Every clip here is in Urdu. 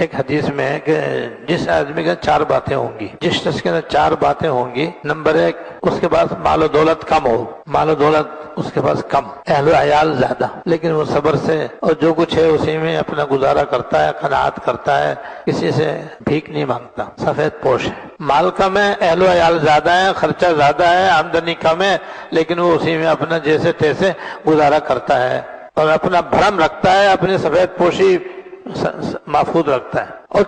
ایک حدیث میں ہے کہ جس آدمی کے 4 باتیں ہوں گی، جس شخص کے اندر 4 باتیں ہوں گی، نمبر 1 اس کے پاس مال و دولت کم ہو، مال و دولت اس کے پاس کم، اہل و عیال زیادہ، لیکن وہ صبر سے اور جو کچھ ہے اسی میں اپنا گزارا کرتا ہے، قناعت کرتا ہے، کسی سے بھیک نہیں مانگتا، سفید پوش ہے۔ مال کم ہے، اہل و عیال زیادہ ہے، خرچہ زیادہ ہے، آمدنی کم ہے، لیکن وہ اسی میں اپنا جیسے تیسے گزارا کرتا ہے اور اپنا بھرم رکھتا ہے، اپنی سفید پوشی محفوظ رکھتا ہے، اور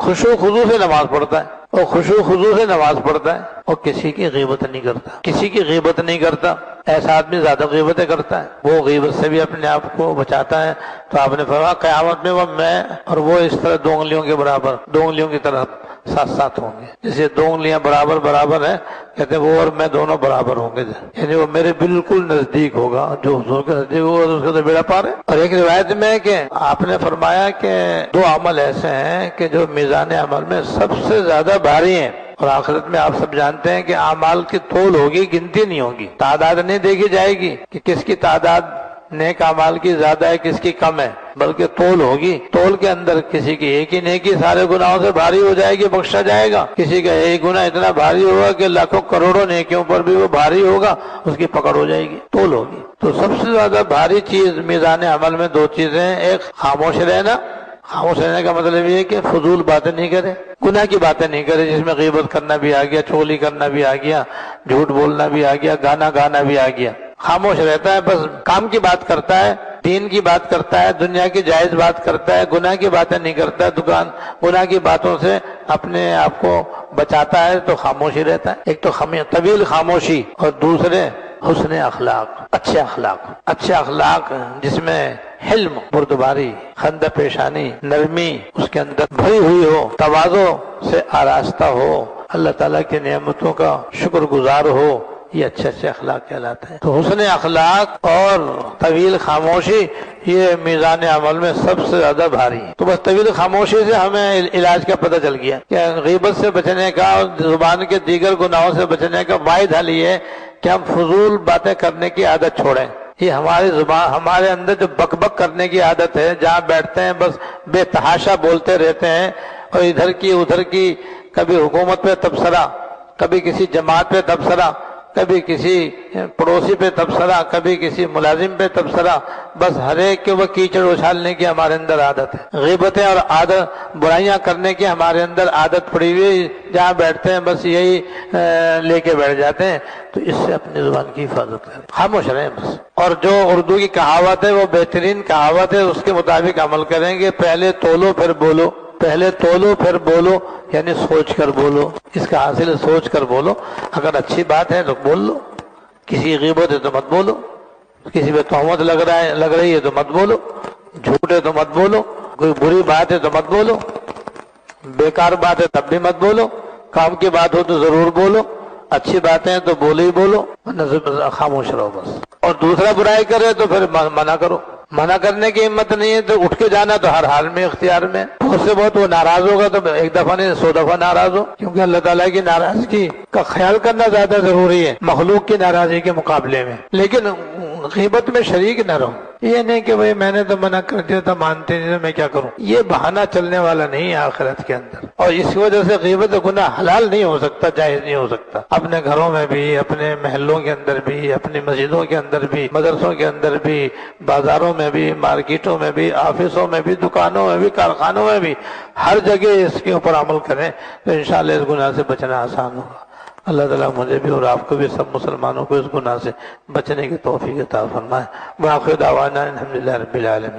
خشوع و خضوع سے نماز پڑھتا ہے، اور خشوع و خضوع سے نماز پڑھتا ہے، اور کسی کی غیبت نہیں کرتا، کسی کی غیبت نہیں کرتا۔ ایسا آدمی زیادہ غیبتیں کرتا ہے، وہ غیبت سے بھی اپنے آپ کو بچاتا ہے۔ تو آپ نے فرمایا قیامت میں وہ میں اور وہ اس طرح 2 انگلیوں کے برابر، 2 انگلیوں کی طرح ساتھ ساتھ ہوں گے، جیسے 2 انگلیاں برابر برابر ہیں، کہتے ہیں وہ اور میں دونوں برابر ہوں گے، یعنی وہ میرے بالکل نزدیک ہوگا، جو حضور کے نزدیک ہوگا اس کو تو بیڑا پار ہے۔ اور ایک روایت میں ہے کہ آپ نے فرمایا کہ 2 عمل ایسے ہیں کہ جو میزان عمل میں سب سے زیادہ بھاری ہیں، اور آخرت میں آپ سب جانتے ہیں کہ اعمال کی تول ہوگی، گنتی نہیں ہوگی، تعداد نہیں دیکھی جائے گی کہ کس کی تعداد نیک اعمال کی زیادہ ہے کس کی کم ہے، بلکہ تول ہوگی۔ تول کے اندر کسی کی ایک ہی نیکی سارے گناہوں سے بھاری ہو جائے گی، بخشا جائے گا، کسی کا ایک گناہ اتنا بھاری ہوگا کہ لاکھوں کروڑوں نیکیوں پر بھی وہ بھاری ہوگا، اس کی پکڑ ہو جائے گی، تول ہوگی۔ تو سب سے زیادہ بھاری چیز میزان عمل میں 2 چیزیں ہیں، ایک خاموش رہنا، خاموش رہنے کا مطلب یہ ہے کہ فضول باتیں نہیں کرے، گناہ کی باتیں نہیں کرے، جس میں غیبت کرنا بھی آ گیا، چغلی کرنا بھی آ گیا، جھوٹ بولنا بھی آ گیا، گانا گانا بھی آ گیا۔ خاموش رہتا ہے، بس کام کی بات کرتا ہے، دین کی بات کرتا ہے، دنیا کی جائز بات کرتا ہے، گناہ کی باتیں نہیں کرتا ہے، گناہ کی باتوں سے اپنے آپ کو بچاتا ہے، تو خاموش ہی رہتا ہے۔ ایک تو طویل خاموشی، اور دوسرے حسن اخلاق، اچھے اخلاق جس میں حلم، بردباری، خندہ پیشانی، نرمی اس کے اندر بھری ہوئی ہو، تواضع سے آراستہ ہو، اللہ تعالیٰ کی نعمتوں کا شکر گزار ہو، یہ اچھے اخلاق کہلاتے ہیں۔ تو حسن اخلاق اور طویل خاموشی یہ میزان عمل میں سب سے زیادہ بھاری ہے۔ تو بس طویل خاموشی سے ہمیں علاج کا پتہ چل گیا کہ غیبت سے بچنے کا اور زبان کے دیگر گناہوں سے بچنے کا واحد حل یہ ہے کہ ہم فضول باتیں کرنے کی عادت چھوڑیں۔ یہ ہماری زبان، ہمارے اندر جو بک بک کرنے کی عادت ہے، جہاں بیٹھتے ہیں بس بے تحاشا بولتے رہتے ہیں، اور ادھر کی ادھر کی، کبھی حکومت پہ تبصرہ، کبھی کسی جماعت پہ تبصرہ، کبھی کسی پڑوسی پہ تبصرہ، کبھی کسی ملازم پہ تبصرہ، بس ہر ایک کے وہ کیچڑ اچھالنے کی ہمارے اندر عادت ہے۔ غیبتیں اور برائیاں کرنے کی ہمارے اندر عادت پڑی ہوئی، جہاں بیٹھتے ہیں بس یہی لے کے بیٹھ جاتے ہیں۔ تو اس سے اپنی زبان کی حفاظت کریں، خاموش رہیں بس۔ اور جو اردو کی کہاوت ہے وہ بہترین کہاوت ہے، اس کے مطابق عمل کریں گے، پہلے تولو پھر بولو، پہلے تولو پھر بولو، یعنی سوچ کر بولو، اس کا حاصل ہے سوچ کر بولو۔ اگر اچھی بات ہے تو بول لو، کسی غیبت ہے تو مت بولو، کسی پہ تہمت لگ رہی ہے تو مت بولو، جھوٹ ہے تو مت بولو، کوئی بری بات ہے تو مت بولو، بیکار بات ہے تب بھی مت بولو، کام کی بات ہو تو ضرور بولو، اچھی باتیں ہیں تو بولو ہی بولو، خاموش رہو بس۔ اور دوسرا برائی کرے تو پھر منع کرو، منع کرنے کی ہمت نہیں ہے تو اٹھ کے جانا تو ہر حال میں اختیار میں۔ بہت سے بہت وہ ناراض ہوگا تو ایک دفعہ نہیں 100 دفعہ ناراض ہو، کیونکہ اللہ تعالیٰ کی ناراضگی کا خیال کرنا زیادہ ضروری ہے مخلوق کی ناراضگی کے مقابلے میں۔ لیکن غیبت میں شریک نہ رہو، یہ نہیں کہ بھئی میں نے تو منع کر دیا تھا، مانتے نہیں تو میں کیا کروں، یہ بہانہ چلنے والا نہیں ہے آخرت کے اندر۔ اور اس وجہ سے غیبت گناہ حلال نہیں ہو سکتا، جائز نہیں ہو سکتا، اپنے گھروں میں بھی، اپنے محلوں کے اندر بھی، اپنی مسجدوں کے اندر بھی، مدرسوں کے اندر بھی، بازاروں میں بھی، مارکیٹوں میں بھی، آفسوں میں بھی، دکانوں میں بھی، کارخانوں میں بھی، ہر جگہ اس کے اوپر عمل کریں تو انشاءاللہ اس گناہ سے بچنا آسان ہوگا۔ اللہ تعالیٰ مجھے بھی اور آپ کو بھی، سب مسلمانوں کو اس گناہ سے بچنے کی توفیق عطا فرمائے۔ وآخر دعوانا الحمدللہ رب العالمین۔